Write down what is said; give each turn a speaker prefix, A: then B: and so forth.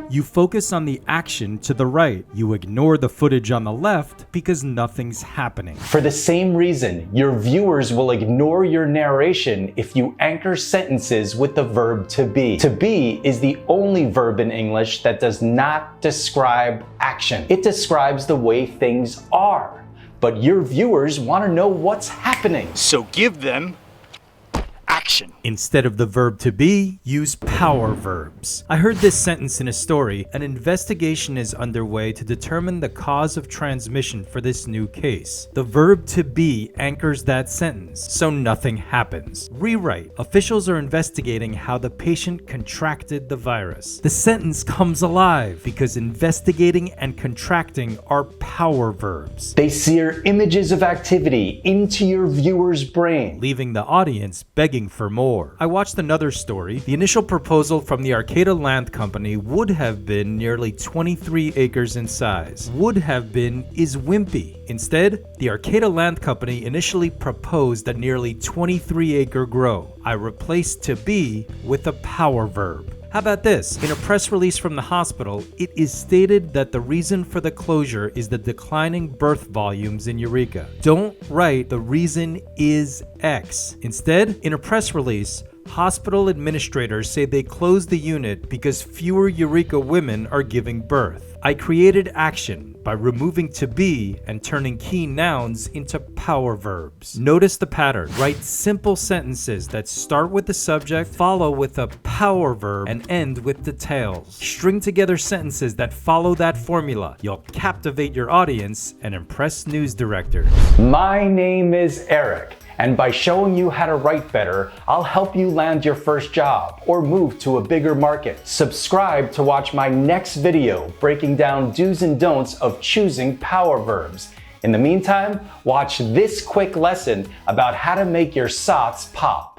A: You focus on the action to the right. You ignore the footage on the left because nothing's happening.
B: For the same reason, your viewers will ignore your narration if you anchor sentences with the verb to be. To be is the only verb in English that does not describe action. It describes the way things are. But your viewers want to know what's happening.
C: So give them action.
A: Instead of the verb to be, use power verbs. I heard this sentence in a story. An investigation is underway to determine the cause of transmission for this new case. The verb to be anchors that sentence, so nothing happens. Rewrite. Officials are investigating how the patient contracted the virus. The sentence comes alive because investigating and contracting are power verbs.
B: They sear images of activity into your viewer's brain,
A: leaving the audience begging for more. I watched another story. The initial proposal from the Arcata Land Company would have been nearly 23 acres in size. Would have been is wimpy. Instead, the Arcata Land Company initially proposed a nearly 23-acre grow. I replaced to be with a power verb. How about this? In a press release from the hospital, it is stated that the reason for the closure is the declining birth volumes in Eureka. Don't write the reason is X. Instead, in a press release, hospital administrators say they closed the unit because fewer Eureka women are giving birth. I created action by removing to be and turning key nouns into power verbs. Notice the pattern. Write simple sentences that start with the subject, follow with a power verb, and end with details. String together sentences that follow that formula. You'll captivate your audience and impress news directors.
B: My name is Eric. And by showing you how to write better, I'll help you land your first job or move to a bigger market. Subscribe to watch my next video breaking down do's and don'ts of choosing power verbs. In the meantime, watch this quick lesson about how to make your socks pop.